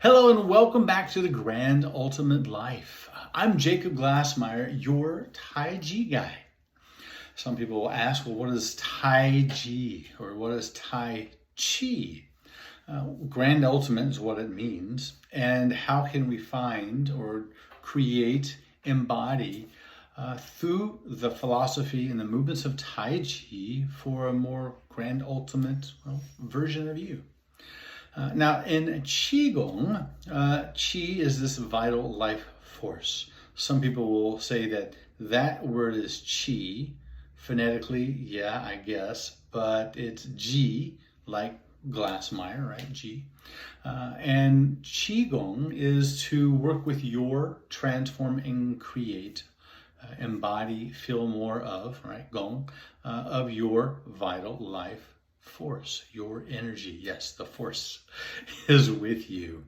Hello and welcome back to the Grand Ultimate Life. I'm Jacob Glassmeyer, your Tai Chi guy. Some people will ask, well, what is Tai Chi or what is Tai Chi? Grand Ultimate is what it means. And how can we find or create, embody through the philosophy and the movements of Tai Chi for a more grand ultimate version of you? Now, in Qigong, Qi is this vital life force. Some people will say that that word is Qi. Phonetically, yeah, I guess, but it's Ji, like Glassmeyer, right? Ji. And Qigong is to work with your transform and create, embody, feel more of, right? Gong, of your vital life force, your energy. Yes, the force is with you.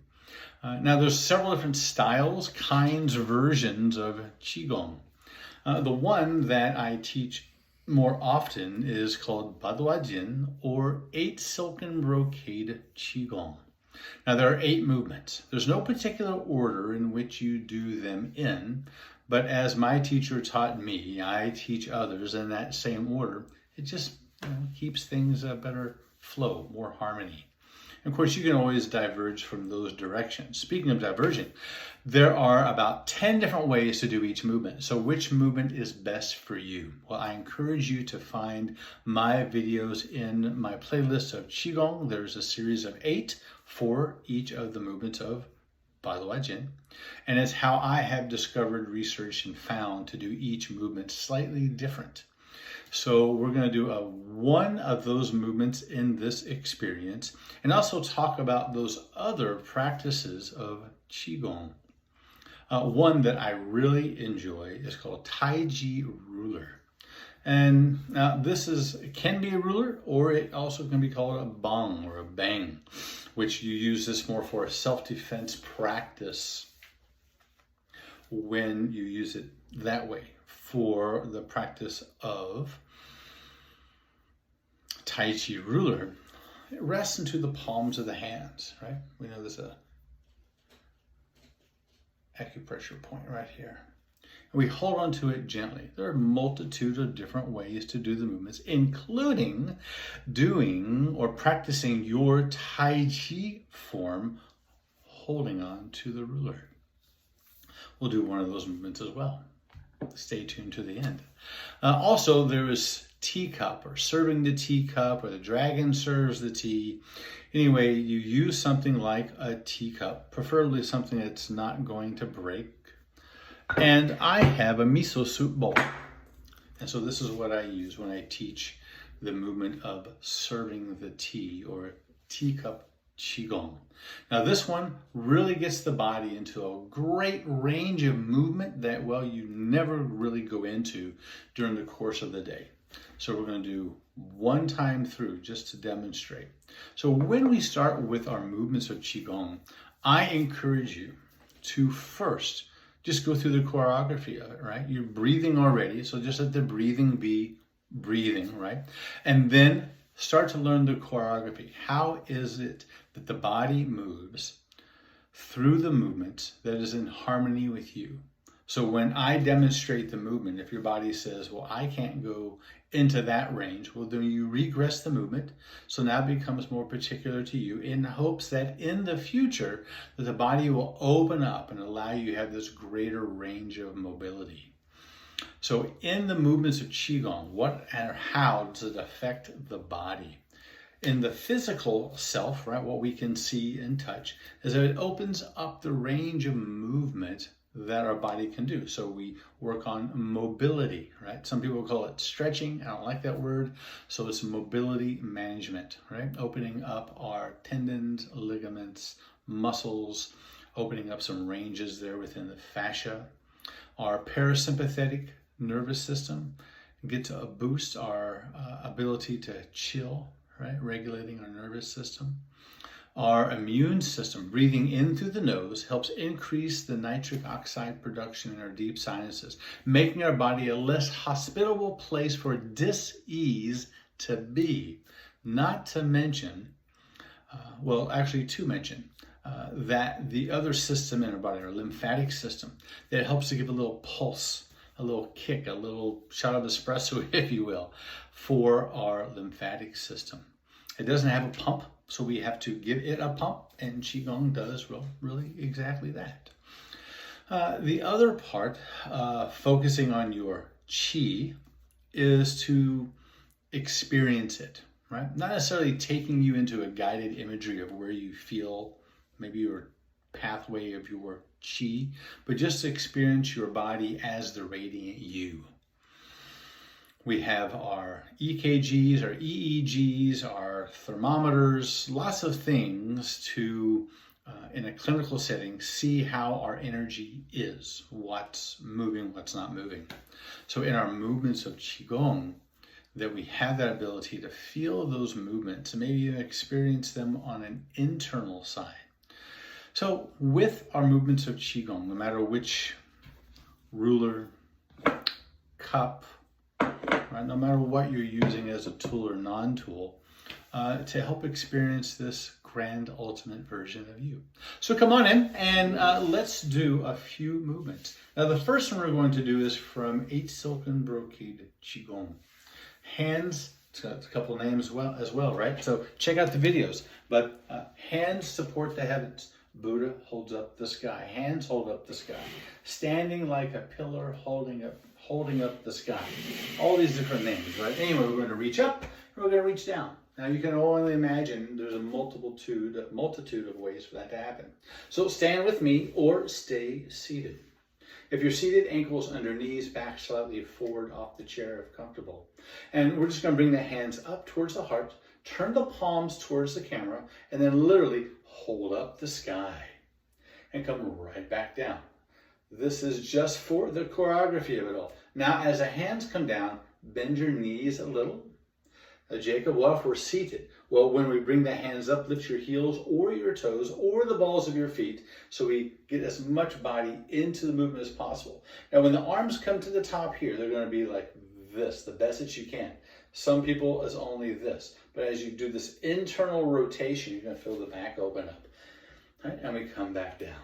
Now, there's several different styles, kinds, versions of Qigong. The one that I teach more often is called Baduajin, or 8 Silken Brocade Qigong. Now, there are 8 movements. There's no particular order in which you do them in, but as my teacher taught me, I teach others in that same order. It just keeps things a better flow, more harmony. And of course, you can always diverge from those directions. Speaking of diverging, there are about 10 different ways to do each movement. So which movement is best for you? Well, I encourage you to find my videos in my playlist of Qigong. There's a series of 8 for each of the movements of Baduai Jin. And it's how I have discovered, researched, and found to do each movement slightly different. So we're going to do one of those movements in this experience and also talk about those other practices of Qigong. One that I really enjoy is called Tai Chi Ruler. And this can be a ruler, or it also can be called a bang or a bang, which you use this more for a self-defense practice when you use it that way for the practice of Tai Chi Ruler. It rests into the palms of the hands, right? We know there's a acupressure point right here. And we hold on to it gently. There are a multitude of different ways to do the movements, including doing or practicing your Tai Chi form holding on to the ruler. We'll do one of those movements as well. Stay tuned to the end. Also, there is teacup, or serving the teacup, or the dragon serves the tea. Anyway, you use something like a teacup, preferably something that's not going to break. And I have a miso soup bowl. And so this is what I use when I teach the movement of serving the tea, or teacup Qigong. Now this one really gets the body into a great range of movement that, well, you never really go into during the course of the day. So we're going to do one time through just to demonstrate. So when we start with our movements of Qigong, I encourage you to first just go through the choreography of it, right? You're breathing already, so just let the breathing be breathing, right? And then start to learn the choreography. How is it that the body moves through the movement that is in harmony with you? So when I demonstrate the movement, if your body says, well, I can't go into that range, well, then you regress the movement. So now it becomes more particular to you, in hopes that in the future, that the body will open up and allow you to have this greater range of mobility. So in the movements of Qigong, what and how does it affect the body? In the physical self, right, what we can see and touch is that it opens up the range of movement that our body can do. So we work on mobility, right? Some people call it stretching. I don't like that word. So it's mobility management, right? Opening up our tendons, ligaments, muscles, opening up some ranges there within the fascia. Our parasympathetic nervous system get to boost our ability to chill, right? Regulating our nervous system. Our immune system, breathing in through the nose, helps increase the nitric oxide production in our deep sinuses, making our body a less hospitable place for dis-ease to be. Not to mention, to mention, that the other system in our body, our lymphatic system, that helps to give a little pulse, a little kick, a little shot of espresso, if you will, for our lymphatic system. It doesn't have a pump, so we have to give it a pump, and Qigong does really exactly that. The other part, focusing on your Qi, is to experience it, right? Not necessarily taking you into a guided imagery of where you feel maybe your pathway of your Qi, but just experience your body as the radiant you. We have our EKGs, our EEGs, our thermometers, lots of things to, in a clinical setting, see how our energy is, what's moving, what's not moving. So in our movements of Qigong, that we have that ability to feel those movements and maybe even experience them on an internal side. So with our movements of Qigong, no matter which ruler, cup, right, no matter what you're using as a tool or non-tool, to help experience this grand ultimate version of you. So come on in and let's do a few movements. Now the first one we're going to do is from 8 Silken Brocade Qigong. Hands, it's got a couple names as well, right? So check out the videos. But hands support the heavens. Buddha holds up the sky. Hands hold up the sky. Standing like a pillar, holding up the sky. All these different names, right? Anyway, we're going to reach up, and we're going to reach down. Now you can only imagine there's a multitude of ways for that to happen. So stand with me or stay seated. If you're seated, ankles under knees, back slightly forward off the chair if comfortable. And we're just going to bring the hands up towards the heart, turn the palms towards the camera, and then literally hold up the sky and come right back down. This is just for the choreography of it all. Now, as the hands come down, bend your knees a little. Jacob, what if we're seated? Well, when we bring the hands up, lift your heels or your toes or the balls of your feet so we get as much body into the movement as possible. Now, when the arms come to the top here, they're going to be like this, the best that you can. Some people is only this. But as you do this internal rotation, you're going to feel the back open up. Right? And we come back down.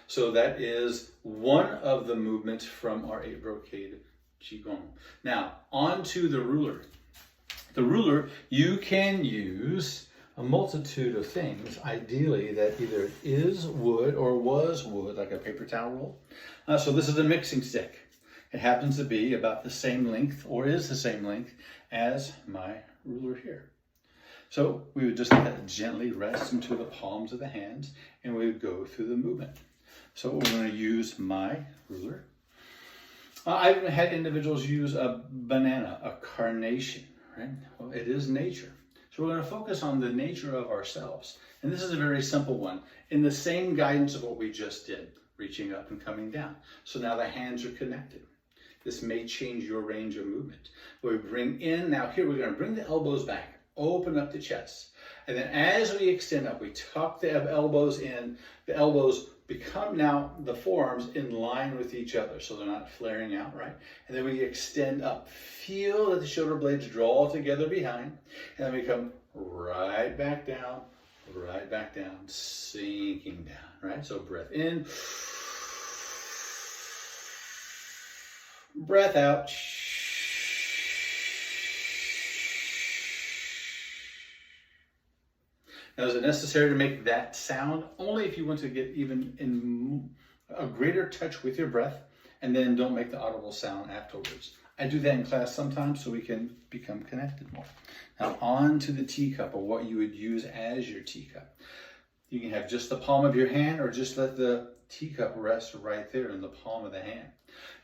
So that is one of the movements from our 8 Brocade Qigong. Now, on to the ruler. The ruler, you can use a multitude of things, ideally, that either is wood or was wood, like a paper towel roll. So this is a mixing stick. It happens to be about the same length, or is the same length, as my ruler here. So we would just let that gently rest into the palms of the hands, and we would go through the movement. So we're going to use my ruler. I've had individuals use a banana, a carnation. Right? Well, it is nature. So we're going to focus on the nature of ourselves. And this is a very simple one, in the same guidance of what we just did, reaching up and coming down. So now the hands are connected. This may change your range of movement. We bring in, now here we're going to bring the elbows back, open up the chest. And then as we extend up, we tuck the elbows in, the elbows become now the forearms in line with each other so they're not flaring out, right? And then we extend up. Feel that the shoulder blades draw together behind, and then we come right back down, sinking down, right? So breath in, breath out. Now, is it necessary to make that sound? Only if you want to get even in a greater touch with your breath, and then don't make the audible sound afterwards. I do that in class sometimes so we can become connected more. Now, on to the teacup, or what you would use as your teacup. You can have just the palm of your hand, or just let the teacup rest right there in the palm of the hand.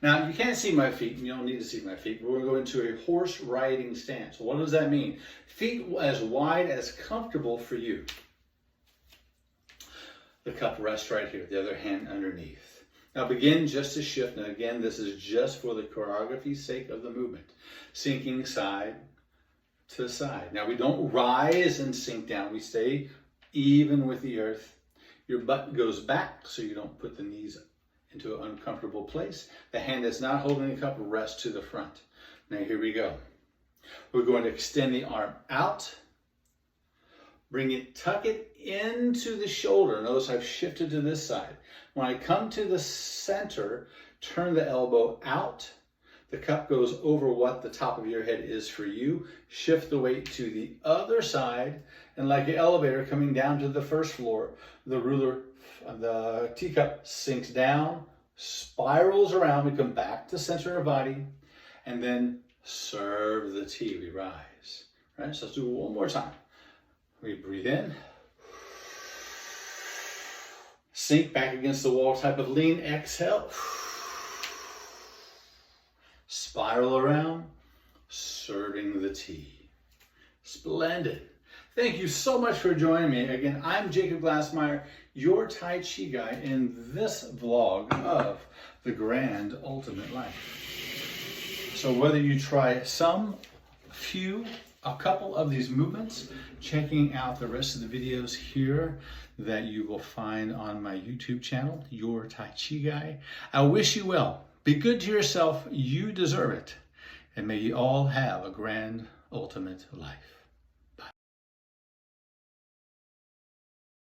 Now, you can't see my feet, and you don't need to see my feet, but we're going to go into a horse riding stance. What does that mean? Feet as wide as comfortable for you. The cup rests right here, the other hand underneath. Now begin just to shift. And again, this is just for the choreography's sake of the movement. Sinking side to side. Now we don't rise and sink down. We stay even with the earth. Your butt goes back so you don't put the knees into an uncomfortable place. The hand that's not holding the cup rests to the front. Now here we go. We're going to extend the arm out, Bring it, tuck it into the shoulder. Notice I've shifted to this side. When I come to the center, turn the elbow out. The cup goes over what the top of your head is for you. Shift the weight to the other side, and like an elevator coming down to the first floor, the teacup sinks down, spirals around. We come back to center of body, and then serve the tea. We rise. Right? So let's do it one more time. We breathe in. Sink back against the wall type of lean. Exhale. Spiral around, serving the tea. Splendid. Thank you so much for joining me. Again, I'm Jacob Glassmeyer, your Tai Chi guy in this vlog of the Grand Ultimate Life. So whether you try a couple of these movements, checking out the rest of the videos here that you will find on my YouTube channel, Your Tai Chi Guy, I wish you well. Be good to yourself. You deserve it. And may you all have a grand ultimate life.